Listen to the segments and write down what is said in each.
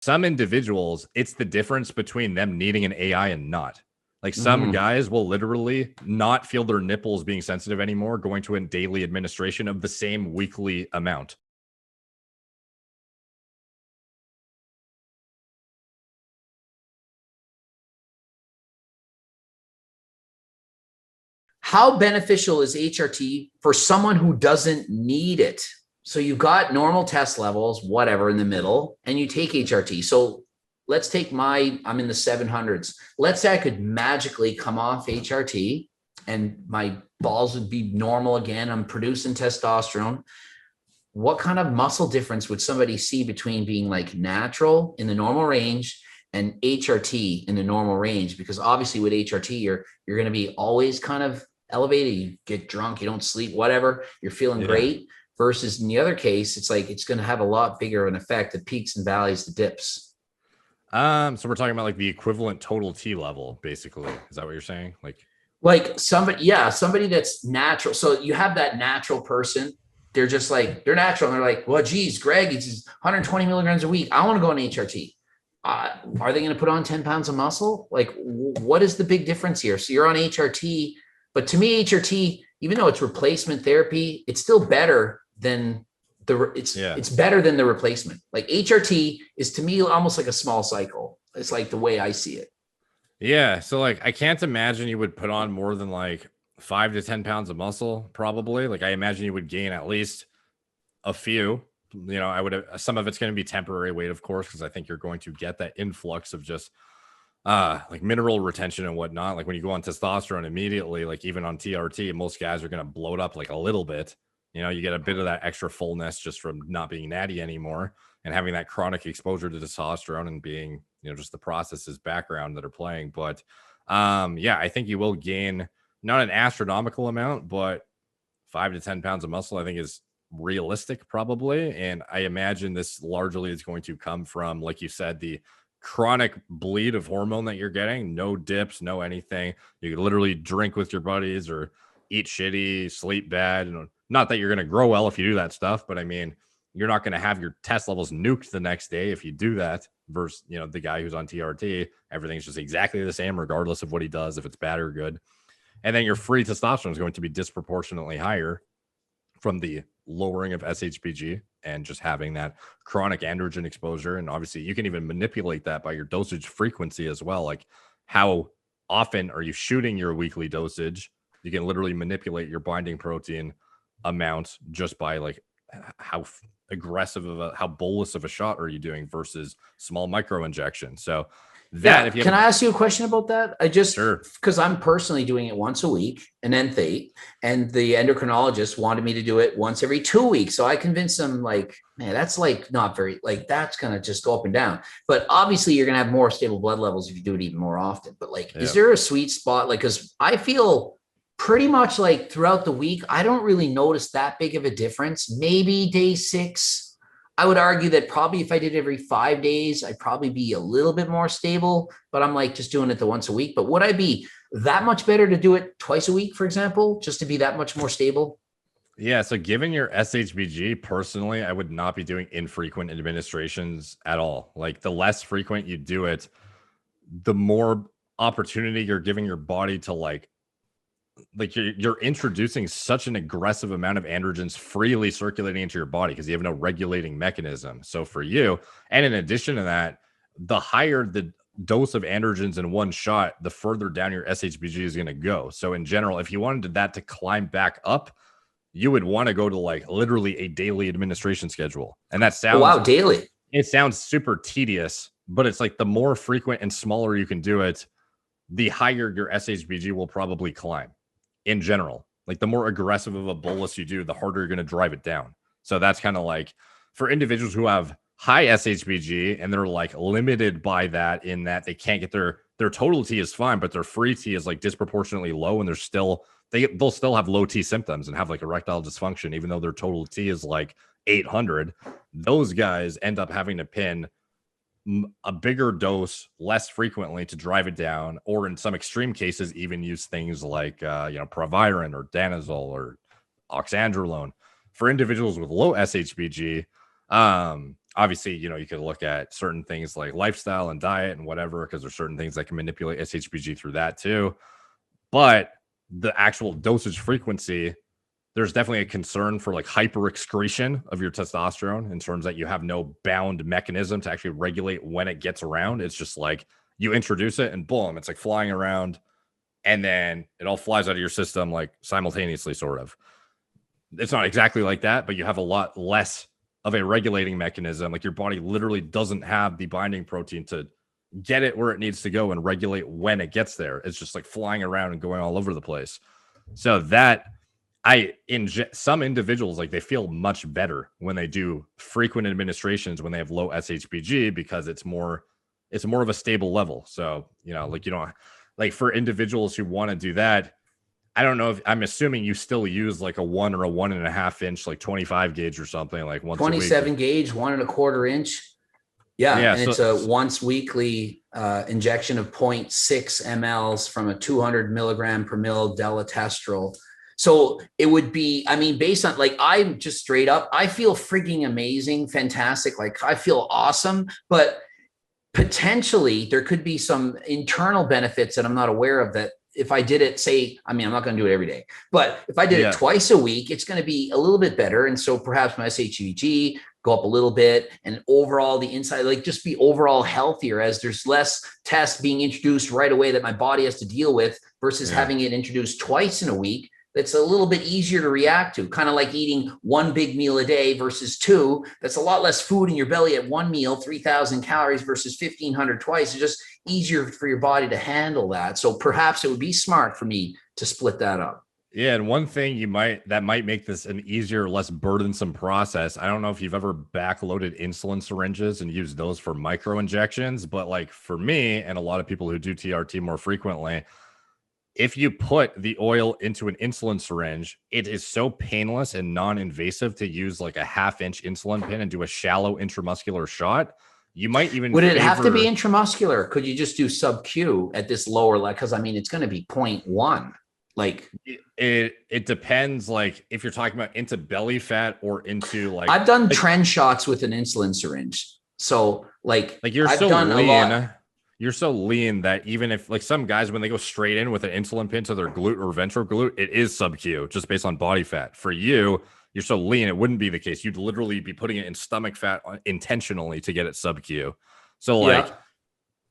some individuals, it's the difference between them needing an AI and not. Like some guys will literally not feel their nipples being sensitive anymore, going to a daily administration of the same weekly amount. How beneficial is HRT for someone who doesn't need it? So you've got normal test levels, whatever in the middle, and you take HRT. So let's take I'm in the 700s. Let's say I could magically come off HRT and my balls would be normal again. I'm producing testosterone. What kind of muscle difference would somebody see between being like natural in the normal range and HRT in the normal range? Because obviously with HRT, you're going to be always kind of elevated. You get drunk, you don't sleep, whatever. You're feeling great. Versus in the other case, it's like it's going to have a lot bigger of an effect, the peaks and valleys, the dips. So we're talking about like the equivalent total T level, basically. Is that what you're saying? Like somebody that's natural. So you have that natural person. They're just like, they're natural. And they're like, well, geez, Greg, it's 120 milligrams a week. I want to go on HRT. Are they going to put on 10 pounds of muscle? Like, what is the big difference here? So you're on HRT, but to me, HRT, even though it's replacement therapy, it's still better than it's better than the replacement. Like HRT is to me almost like a small cycle. It's like the way I see it. Yeah. So like, I can't imagine you would put on more than like 5 to 10 pounds of muscle, probably. Like I imagine you would gain at least a few. I would some of it's going to be temporary weight, of course, because I think you're going to get that influx of just like mineral retention and whatnot. Like when you go on testosterone immediately, like even on TRT, most guys are going to bloat up like a little bit. You get a bit of that extra fullness just from not being natty anymore and having that chronic exposure to testosterone and being, just the processes background that are playing. But I think you will gain not an astronomical amount, but 5 to 10 pounds of muscle, I think is realistic probably. And I imagine this largely is going to come from, like you said, the chronic bleed of hormone that you're getting. No dips, no anything. You can literally drink with your buddies or eat shitty, sleep bad. Not that you're going to grow well if you do that stuff, but I mean, you're not going to have your test levels nuked the next day if you do that versus, the guy who's on TRT. Everything's just exactly the same, regardless of what he does, if it's bad or good. And then your free testosterone is going to be disproportionately higher from the lowering of SHBG and just having that chronic androgen exposure. And obviously you can even manipulate that by your dosage frequency as well. Like how often are you shooting your weekly dosage? You can literally manipulate your binding protein amount just by like how aggressive of how bolus of a shot are you doing versus small micro injection. So that can I ask you a question about that? I just, sure, because I'm personally doing it once a week, an enthate, and the endocrinologist wanted me to do it once every 2 weeks. So I convinced them, like, man, that's like not very, like, that's going to just go up and down. But obviously you're going to have more stable blood levels if you do it even more often. But like, is there a sweet spot? Like, because I feel pretty much like throughout the week, I don't really notice that big of a difference. Maybe day 6. I would argue that probably if I did every 5 days, I'd probably be a little bit more stable, but I'm like just doing it the once a week. But would I be that much better to do it twice a week, for example, just to be that much more stable? Yeah. So given your SHBG, personally, I would not be doing infrequent administrations at all. Like the less frequent you do it, the more opportunity you're giving your body to like you're introducing such an aggressive amount of androgens freely circulating into your body because you have no regulating mechanism. So for you, and in addition to that, the higher the dose of androgens in one shot, the further down your SHBG is going to go. So in general, if you wanted that to climb back up, you would want to go to like literally a daily administration schedule. And that sounds daily. It sounds super tedious, but it's like the more frequent and smaller you can do it, the higher your SHBG will probably climb. In general, like the more aggressive of a bolus you do, the harder you're going to drive it down. So that's kind of like for individuals who have high SHBG and they're like limited by that in that they can't get their total T is fine, but their free T is like disproportionately low and they'll still have low T symptoms and have like erectile dysfunction, even though their total T is like 800. Those guys end up having to pin a bigger dose less frequently to drive it down, or in some extreme cases even use things like proviron or danazol or oxandrolone. For individuals with low SHBG, obviously, you know, you could look at certain things like lifestyle and diet and whatever, because there's certain things that can manipulate SHBG through that too. But the actual dosage frequency, there's definitely a concern for like hyper excretion of your testosterone in terms that you have no bound mechanism to actually regulate when it gets around. It's just like you introduce it and boom, it's like flying around, and then it all flies out of your system like simultaneously, sort of. It's not exactly like that, but you have a lot less of a regulating mechanism. Like your body literally doesn't have the binding protein to get it where it needs to go and regulate when it gets there. It's just like flying around and going all over the place. So that some individuals, like they feel much better when they do frequent administrations when they have low SHBG, because it's more of a stable level. So, you know, like, you know, like for individuals who want to do that, I don't know if I'm assuming you still use like a 1 or a 1.5 inch, like 25 gauge or something, like once 27 gauge, 1.25 inch. Yeah. And it's a once weekly injection of 0.6 mLs from a 200 milligram per mil deletestrol. So it would be, I mean, based on like, I'm just straight up, I feel freaking amazing, fantastic. Like I feel awesome, but potentially there could be some internal benefits that I'm not aware of, that if I did it, say, I mean, I'm not going to do it every day, but if I did it twice a week, it's going to be a little bit better. And so perhaps my SHBG go up a little bit, and overall the inside, like just be overall healthier, as there's less tests being introduced right away that my body has to deal with versus having it introduced twice in a week. That's a little bit easier to react to, kind of like eating one big meal a day versus two. That's a lot less food in your belly at one meal, 3,000 calories versus 1,500 twice. It's just easier for your body to handle that. So perhaps it would be smart for me to split that up. Yeah, and one thing that might make this an easier, less burdensome process. I don't know if you've ever backloaded insulin syringes and used those for micro injections, but like for me and a lot of people who do TRT more frequently, if you put the oil into an insulin syringe, it is so painless and non-invasive to use like a 1/2 inch insulin pin and do a shallow intramuscular shot. You might even would it have to be intramuscular? Could you just do SubQ at this lower level? Because I mean, it's going to be 0.1. Like it depends. Like if you're talking about into belly fat or into like, I've done trend shots with an insulin syringe. So like you're I've so done lean. a lot. You're so lean that even if like some guys, when they go straight in with an insulin pin to their glute or ventral glute, it is SubQ just based on body fat. For you, you're so lean, it wouldn't be the case. You'd literally be putting it in stomach fat intentionally to get it SubQ. So like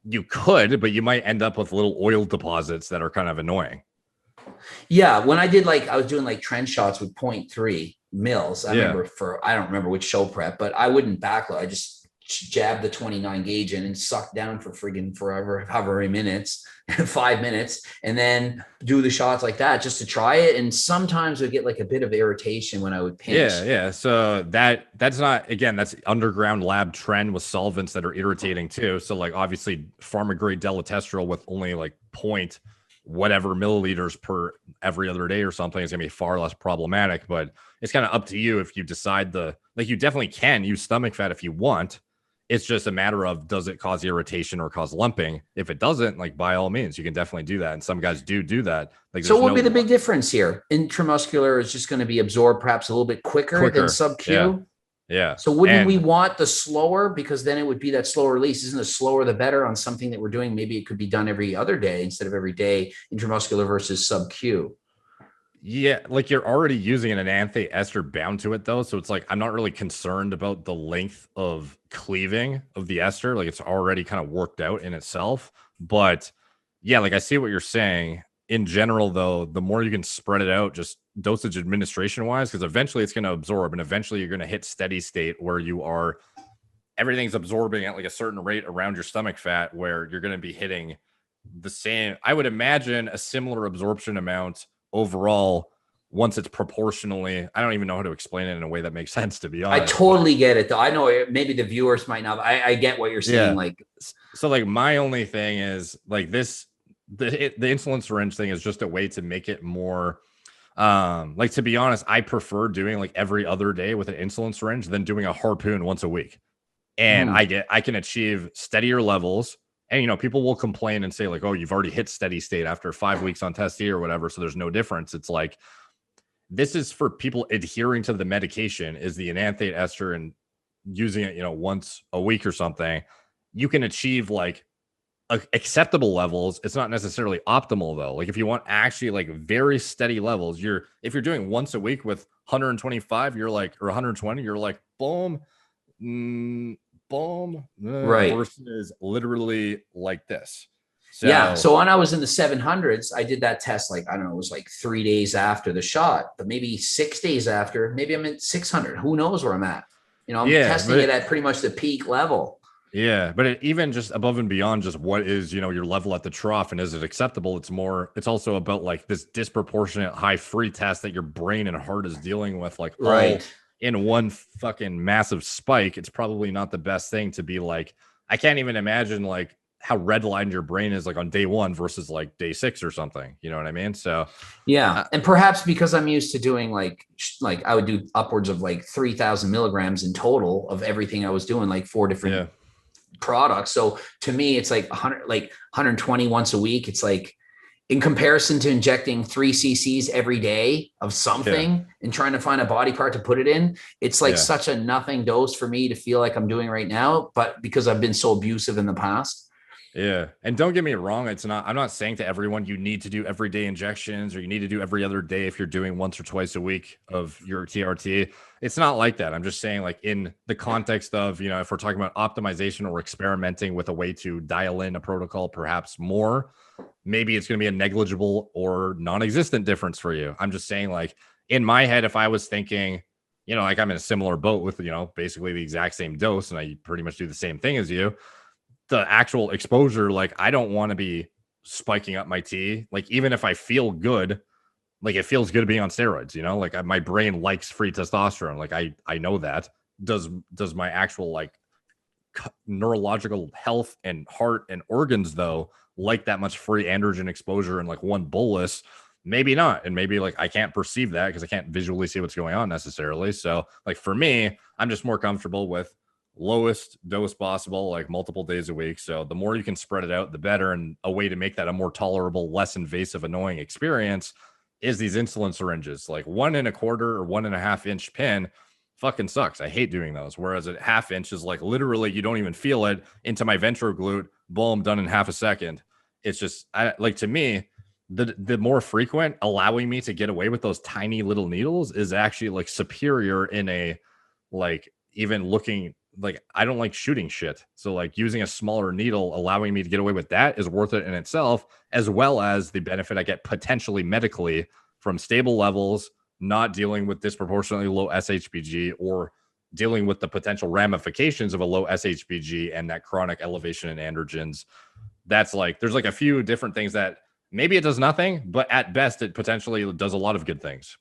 you could, but you might end up with little oil deposits that are kind of annoying. Yeah. When I was doing like trend shots with 0.3 mils. I don't remember which show prep, but I wouldn't backload. I just jab the 29 gauge in and suck down for friggin' forever, however many minutes, 5 minutes, and then do the shots like that just to try it. And sometimes I get like a bit of irritation when I would pinch. Yeah. So that's not, again, that's underground lab trend with solvents that are irritating too. So like obviously pharma grade deletestrol with only like point whatever milliliters per every other day or something is gonna be far less problematic. But it's kind of up to you if you decide you definitely can use stomach fat if you want. It's just a matter of, does it cause irritation or cause lumping? If it doesn't, like by all means, you can definitely do that. And some guys do that. Like, so what would be the big difference here? Intramuscular is just going to be absorbed perhaps a little bit quicker than SubQ. Yeah. So wouldn't we want the slower, because then it would be that slower release? Isn't the slower the better on something that we're doing? Maybe it could be done every other day instead of every day, intramuscular versus SubQ. Yeah, like you're already using an enanthate ester bound to it though. So it's like, I'm not really concerned about the length of cleaving of the ester. Like it's already kind of worked out in itself. But yeah, like I see what you're saying. In general though, the more you can spread it out, just dosage administration wise, because eventually it's going to absorb and eventually you're going to hit steady state where everything's absorbing at like a certain rate around your stomach fat, where you're going to be hitting the same, I would imagine a similar absorption amount overall once it's proportionally. I don't even know how to explain it in a way that makes sense, to be honest. I totally get it though. I know maybe the viewers might not. I get what you're saying. Like, so like my only thing is like this, the insulin syringe thing is just a way to make it more like, to be honest, I prefer doing like every other day with an insulin syringe than doing a Harpoon once a week. And I can achieve steadier levels. And, you know, people will complain and say like, oh, you've already hit steady state after 5 weeks on test or whatever, so there's no difference. It's like, this is for people adhering to the medication, is the enanthate ester and using it, once a week or something, you can achieve like acceptable levels. It's not necessarily optimal though. Like if you want actually like very steady levels, if you're doing once a week with 125, you're like, or 120, you're like, boom, boom, Right. versus literally like this. Yeah. So when I was in the 700s, I did that test, like, I don't know, it was like 3 days after the shot, but maybe 6 days after, maybe I'm at 600. Who knows where I'm at? I'm testing it at pretty much the peak level. Yeah. But even just above and beyond just what is, your level at the trough and is it acceptable? It's also about like this disproportionate high free test that your brain and heart is dealing with, like all in one fucking massive spike. It's probably not the best thing to be like, I can't even imagine like how redlined your brain is like on day 1 versus like day 6 or something. You know what I mean? So yeah. And perhaps because I'm used to doing like I would do upwards of like 3,000 milligrams in total of everything I was doing, like 4 different products. So to me, it's like 120 once a week. It's like, in comparison to injecting 3 cc's every day of something and trying to find a body part to put it in, it's like such a nothing dose for me to feel like I'm doing right now. But because I've been so abusive in the past. Yeah. And don't get me wrong. I'm not saying to everyone, you need to do everyday injections or you need to do every other day if you're doing once or twice a week of your TRT. It's not like that. I'm just saying, like, in the context of, if we're talking about optimization or experimenting with a way to dial in a protocol, perhaps more, maybe it's going to be a negligible or non-existent difference for you. I'm just saying, like, in my head, if I was thinking, like I'm in a similar boat with, basically the exact same dose and I pretty much do the same thing as you, the actual exposure, like I don't want to be spiking up my T. Like even if I feel good, like it feels good to be on steroids, like my brain likes free testosterone. Like I know that. Does my actual like neurological health and heart and organs though like that much free androgen exposure in like one bolus? Maybe not. And maybe like I can't perceive that because I can't visually see what's going on necessarily. So like for me, I'm just more comfortable with lowest dose possible, like multiple days a week. So the more you can spread it out, the better. And a way to make that a more tolerable, less invasive, annoying experience is these insulin syringes. Like 1 1/4 or 1.5 inch pin fucking sucks. I hate doing those. Whereas a 1/2 inch is like literally you don't even feel it into my ventral glute, boom, done in half a second. It's just like to me, the more frequent allowing me to get away with those tiny little needles is actually like superior in a like even looking like I don't like shooting shit. So like using a smaller needle, allowing me to get away with that is worth it in itself, as well as the benefit I get potentially medically from stable levels, not dealing with disproportionately low SHBG or dealing with the potential ramifications of a low SHBG and that chronic elevation in androgens. That's like, there's like a few different things that maybe it does nothing, but at best it potentially does a lot of good things.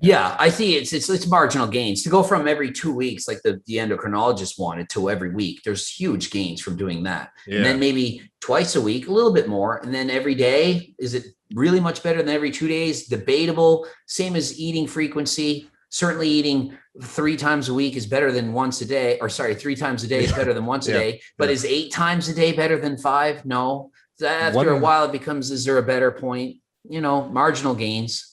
Yeah, I see. It's marginal gains to go from every 2 weeks, like the endocrinologist wanted, to every week. There's huge gains from doing that. Yeah. And then maybe twice a week, a little bit more. And then every day, is it really much better than every 2 days? Debatable. Same as eating frequency. Certainly eating 3 times a week is better than once a day, or sorry, 3 times a day is better than once a day. But is 8 times a day better than 5? No. After a while, it becomes, is there a better point? Marginal gains.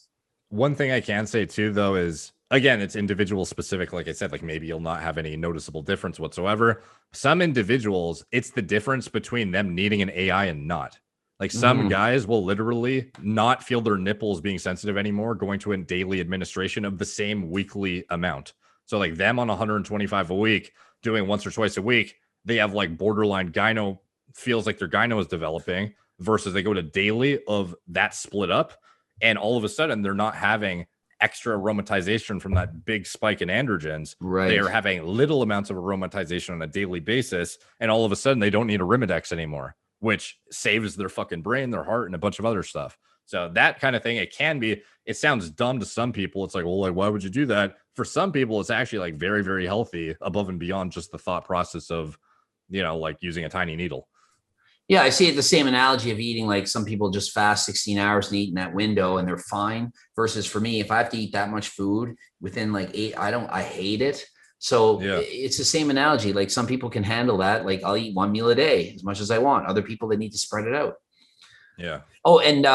One thing I can say too, though, is again, it's individual specific. Like I said, like maybe you'll not have any noticeable difference whatsoever. Some individuals, it's the difference between them needing an AI and not. Like some guys will literally not feel their nipples being sensitive anymore, going to a daily administration of the same weekly amount. So like them on 125 a week, doing once or twice a week, they have like borderline gyno, feels like their gyno is developing, versus they go to daily of that split up. And all of a sudden, they're not having extra aromatization from that big spike in androgens. Right. They are having little amounts of aromatization on a daily basis. And all of a sudden, they don't need Arimidex anymore, which saves their fucking brain, their heart, and a bunch of other stuff. So that kind of thing, it sounds dumb to some people. It's like, well, like, why would you do that? For some people, it's actually like very, very healthy above and beyond just the thought process of, like using a tiny needle. Yeah, I see it the same analogy of eating. Like some people just fast 16 hours and eat in that window and they're fine. Versus for me, if I have to eat that much food within like 8, I hate it. So it's the same analogy. Like some people can handle that. Like I'll eat 1 meal a day as much as I want. Other people, they need to spread it out. Yeah. Oh, and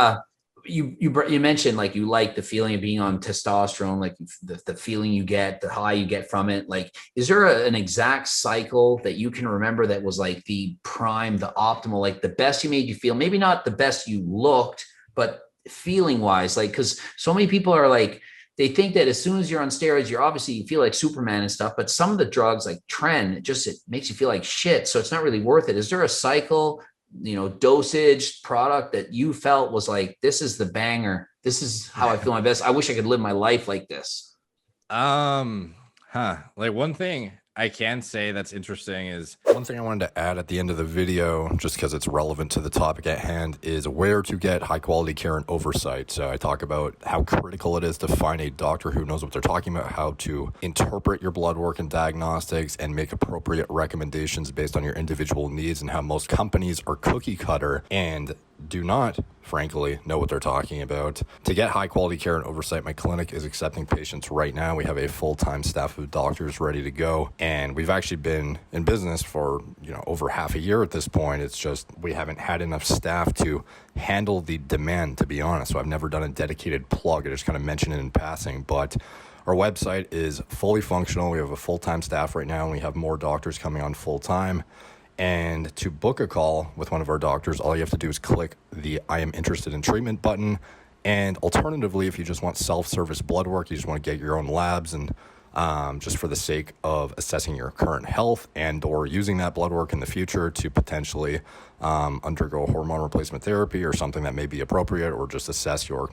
you mentioned like you like the feeling of being on testosterone, like the feeling you get, the high you get from it. Like, is there an exact cycle that you can remember that was like the prime, the optimal, like the best you made you feel? Maybe not the best you looked, but feeling wise, like, because so many people are like, they think that as soon as you're on steroids, you're obviously, you feel like Superman and stuff, but some of the drugs like Tren, it makes you feel like shit. So it's not really worth it. Is there a cycle, dosage, product that you felt was like, this is the banger, this is how I feel my best, I wish I could live my life like this? Like, one thing I can say that's interesting is, one thing I wanted to add at the end of the video, just because it's relevant to the topic at hand, is where to get high quality care and oversight. So I talk about how critical it is to find a doctor who knows what they're talking about, how to interpret your blood work and diagnostics and make appropriate recommendations based on your individual needs, and how most companies are cookie cutter and do not, frankly, know what they're talking about. To get high quality care and oversight, my clinic is accepting patients right now. We have a full-time staff of doctors ready to go, and we've actually been in business for over half a year at this point. It's just we haven't had enough staff to handle the demand, to be honest. So I've never done a dedicated plug. I just kind of mention it in passing, but our website is fully functional. We have a full-time staff right now, and we have more doctors coming on full-time. And to book a call with one of our doctors, all you have to do is click the I am interested in treatment button. And alternatively, if you just want self-service blood work, you just want to get your own labs, and just for the sake of assessing your current health and or using that blood work in the future to potentially undergo hormone replacement therapy or something that may be appropriate, or just assess your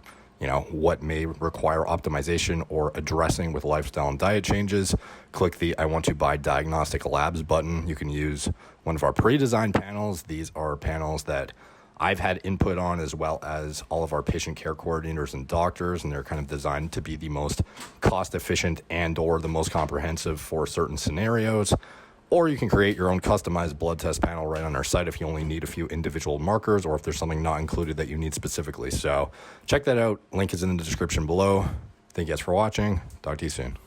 what may require optimization or addressing with lifestyle and diet changes, click the I want to buy diagnostic labs button. You can use one of our pre-designed panels. These are panels that I've had input on, as well as all of our patient care coordinators and doctors, and they're kind of designed to be the most cost efficient and or the most comprehensive for certain scenarios. Or you can create your own customized blood test panel right on our site if you only need a few individual markers, or if there's something not included that you need specifically. So check that out. Link is in the description below. Thank you guys for watching. Talk to you soon.